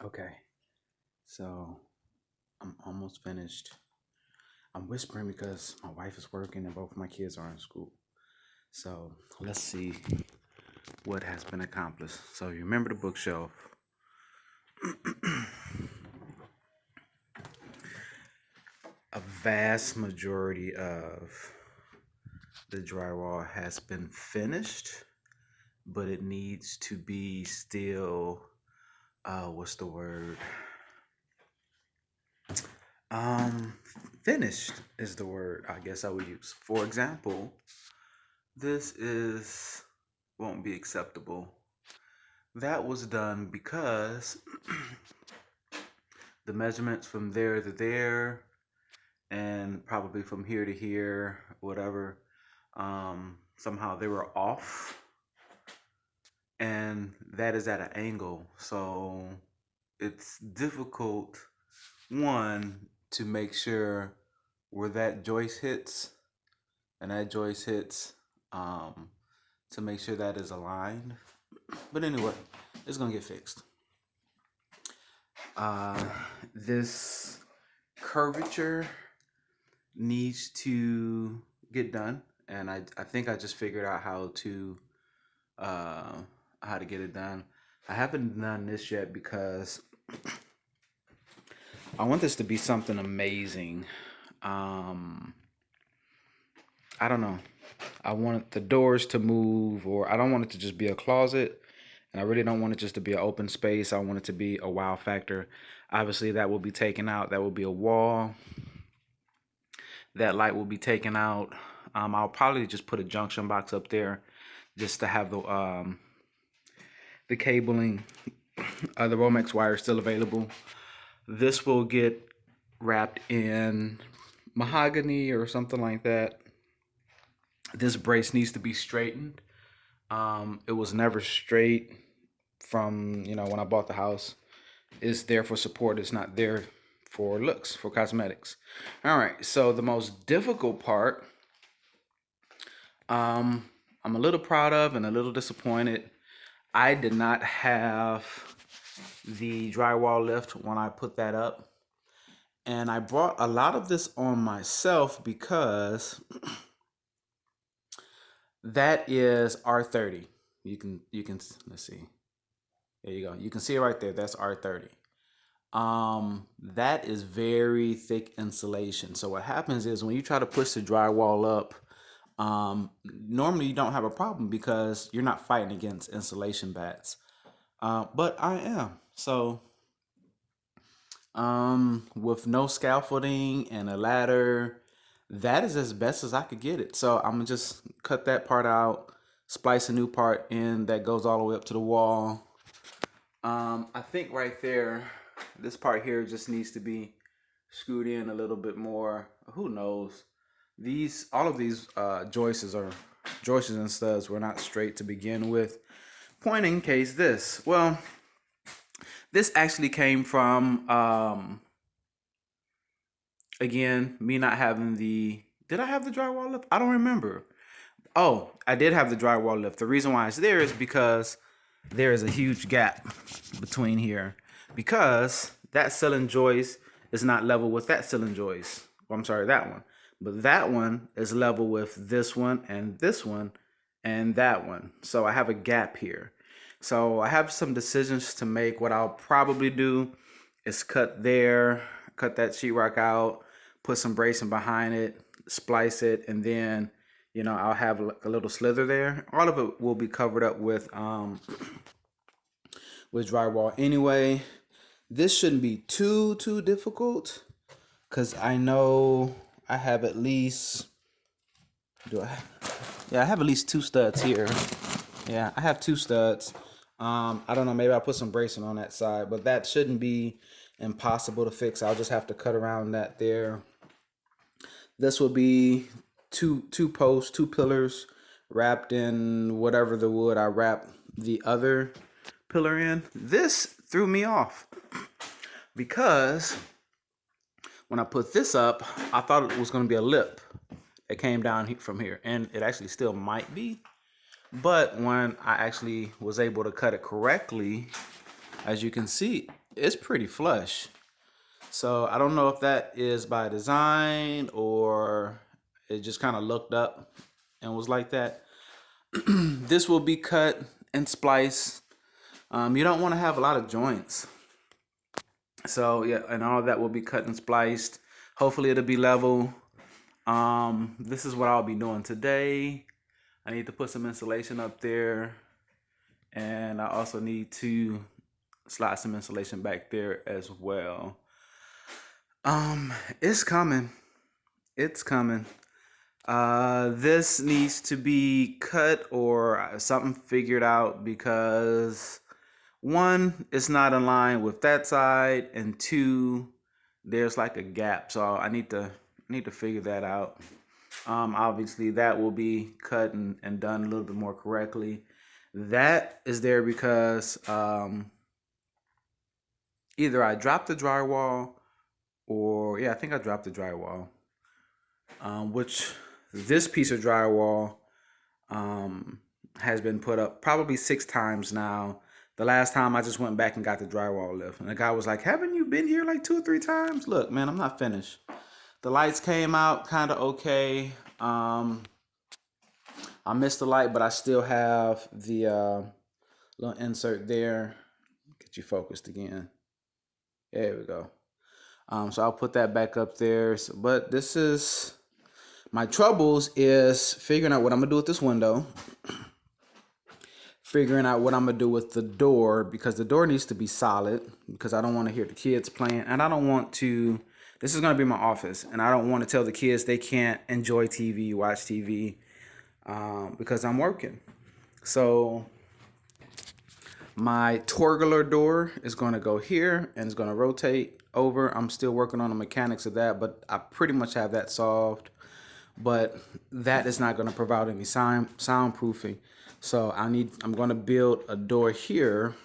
Okay, so I'm almost finished. I'm whispering because my wife is working and both of my kids are in school. So let's see what has been accomplished. So you remember the bookshelf. A vast majority of the drywall has been finished, but it needs to be still, what's the word? Um, Finished is the word I guess I would use. For example, this is won't be acceptable. That was done because the measurements from there to there and probably from here to here, whatever, somehow they were off, and that is at an angle. So it's difficult, one, to make sure where that joist hits and that joist hits, um, to make sure that is aligned. But anyway, it's gonna get fixed. Uh, this curvature needs to get done, and I think I just figured out uh, how to get it done. I haven't done this yet because I want this to be something amazing. Um, I don't know. I want the doors to move, or I don't want it to just be a closet. And I really don't want it just to be an open space. I want it to be a wow factor. Obviously, that will be taken out. That will be a wall. That light will be taken out. I'll probably just put a junction box up there just to have the cabling, the Romex wire still available. This will get wrapped in mahogany or something like that. This brace needs to be straightened. It was never straight from, when I bought the house. It's there for support. It's not there for looks, for cosmetics. All right. So the most difficult part, I'm a little proud of and a little disappointed. I did not have the drywall lift when I put that up. And I brought a lot of this on myself because that is R30. You can let's see. There you go. You can see it right there. That's R30. That is very thick insulation. So what happens is when you try to push the drywall up, normally you don't have a problem because you're not fighting against insulation bats. But I am. So with no scaffolding and a ladder, that is as best as I could get it. So I'm gonna just cut that part out, splice a new part in that goes all the way up to the wall. I think right there, this part here just needs to be screwed in a little bit more. Who knows? All of these joists and studs were not straight to begin with. Point in case this. Well, this actually came from, again, me not having did I have the drywall lift? I don't remember. Oh, I did have the drywall lift. The reason why it's there is because there is a huge gap between here, because that ceiling joist is not level with that ceiling joist. Well, I'm sorry, that one. But that one is level with this one and this one and that one. So I have a gap here. So I have some decisions to make. What I'll probably do is cut that sheetrock out, put some bracing behind it, splice it, and then I'll have a little slither there. All of it will be covered up with drywall anyway. This shouldn't be too difficult because I know I have at least I have at least two studs here. Yeah, I have two studs. I don't know, maybe I'll put some bracing on that side, but that shouldn't be impossible to fix. I'll just have to cut around that there. This will be two posts, two pillars wrapped in whatever the wood I wrap the other pillar in. This threw me off because when I put this up, I thought it was going to be a lip that came down from here, and it actually still might be. But when I actually was able to cut it correctly, as you can see, it's pretty flush. So I don't know if that is by design or it just kind of looked up and was like that. This will be cut and spliced. You don't want to have a lot of joints. So yeah, and all that will be cut and spliced. Hopefully it'll be level. This is what I'll be doing today. I need to put some insulation up there. And I also need to slide some insulation back there as well. It's coming. It's coming. This needs to be cut or something figured out because one, it's not in line with that side, and two, there's like a gap. So I need to figure that out. Obviously that will be cut and done a little bit more correctly. That is there because either I dropped the drywall or yeah, I think I dropped the drywall. Which this piece of drywall has been put up probably 6 times now. The last time I just went back and got the drywall lift. And the guy was like, haven't you been here like 2 or 3 times? Look, man, I'm not finished. The lights came out kind of okay. I missed the light, but I still have the little insert there. Get you focused again. There we go. So I'll put that back up there. So, but this is my troubles is figuring out what I'm gonna do with this window, figuring out what I'm gonna do with the door because the door needs to be solid because I don't want to hear the kids playing and I don't want to. This is gonna be my office and I don't want to tell the kids they can't enjoy TV, watch TV because I'm working. So my torgular door is gonna go here and it's gonna rotate over. I'm still working on the mechanics of that, but I pretty much have that solved. But that is not going to provide any soundproofing. So I'm going to build a door here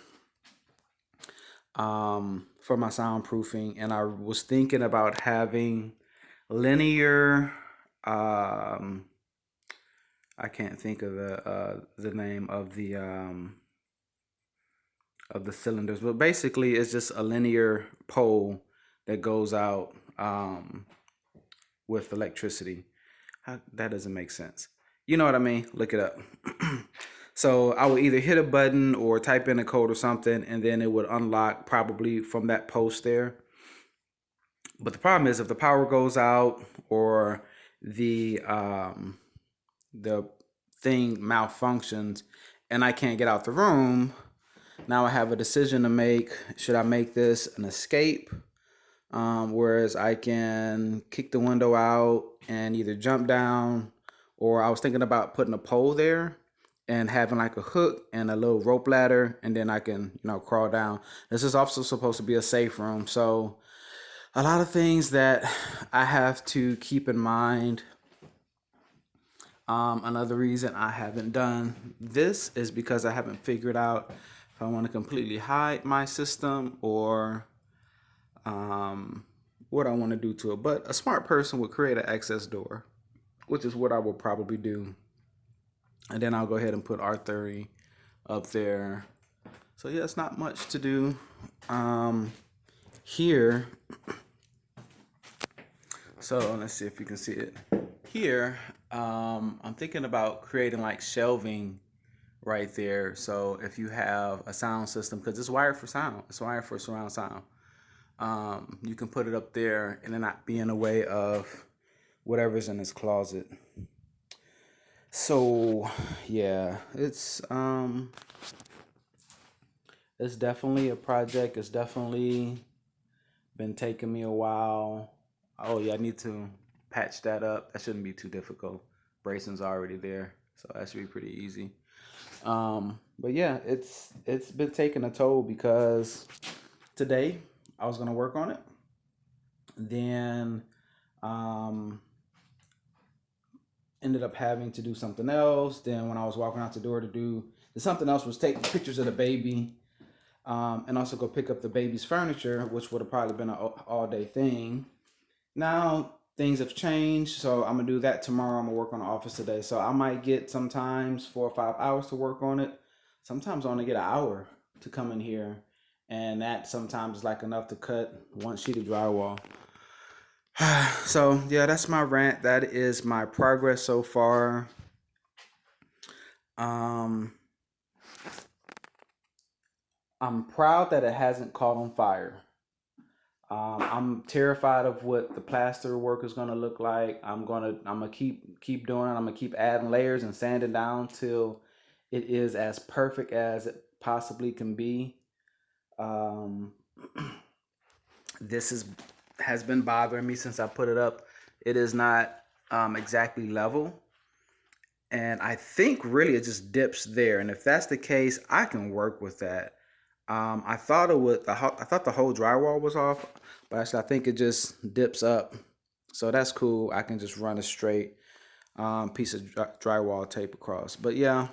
for my soundproofing. And I was thinking about having linear, I can't think of the name of the cylinders, but basically it's just a linear pole that goes out with electricity. That doesn't make sense. You know what I mean? Look it up. So I would either hit a button or type in a code or something, and then it would unlock probably from that post there. But the problem is if the power goes out or the thing malfunctions and I can't get out the room, now I have a decision to make. Should I make this an escape? Whereas I can kick the window out and either jump down, or I was thinking about putting a pole there and having like a hook and a little rope ladder, and then I can, crawl down. This is also supposed to be a safe room. So a lot of things that I have to keep in mind. Another reason I haven't done this is because I haven't figured out if I want to completely hide my system or what I want to do to it. But a smart person would create an access door, which is what I will probably do. And then I'll go ahead and put R30 up there. So yeah, it's not much to do here. So let's see if you can see it. Here, I'm thinking about creating like shelving right there. So if you have a sound system, because it's wired for sound, it's wired for surround sound. You can put it up there and it not be in the way of whatever's in this closet. So yeah, it's definitely a project. It's definitely been taking me a while. Oh yeah, I need to patch that up. That shouldn't be too difficult. Bracing's already there, so that should be pretty easy. But yeah, it's been taking a toll because today I was gonna work on it. Then ended up having to do something else. Then when I was walking out the door to do something else was take pictures of the baby and also go pick up the baby's furniture, which would have probably been an all day thing. Now things have changed, so I'm gonna do that tomorrow. I'm gonna work on the office today, so I might get sometimes 4 or 5 hours to work on it. Sometimes I only get an hour to come in here and that sometimes is like enough to cut one sheet of drywall. So yeah, that's my rant. That is my progress so far. Um, I'm proud that it hasn't caught on fire. I'm terrified of what the plaster work is gonna look like. I'm gonna keep doing it. I'm gonna keep adding layers and sanding down till it is as perfect as it possibly can be. Um, this has been bothering me since I put it up. It is not exactly level, and I think really it just dips there. And if that's the case, I can work with that. I thought it would. I thought the whole drywall was off, but actually I think it just dips up. So that's cool. I can just run a straight piece of drywall tape across. But yeah,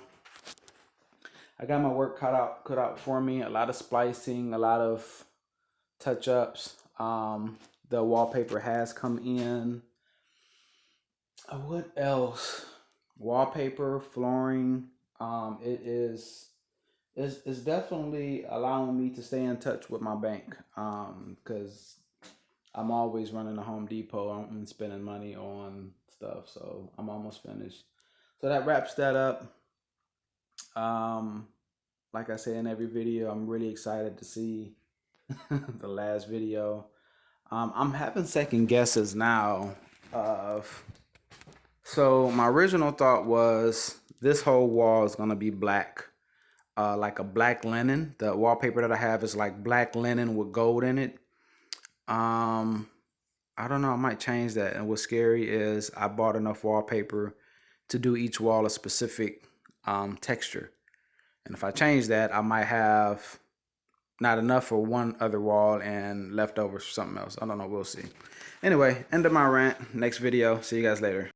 I got my work cut out for me. A lot of splicing, a lot of touch ups. The wallpaper has come in. What else? Wallpaper, flooring. It is it's definitely allowing me to stay in touch with my bank. Because I'm always running to Home Depot and spending money on stuff. So I'm almost finished. So that wraps that up. Um, like I say in every video, I'm really excited to see the last video. I'm having second guesses now of. So my original thought was this whole wall is gonna be black, like a black linen. The wallpaper that I have is like black linen with gold in it. Um, I don't know. I might change that. And what's scary is I bought enough wallpaper to do each wall a specific texture. And if I change that, I might have not enough for one other wall and leftovers for something else. I don't know. We'll see. Anyway, end of my rant. Next video. See you guys later.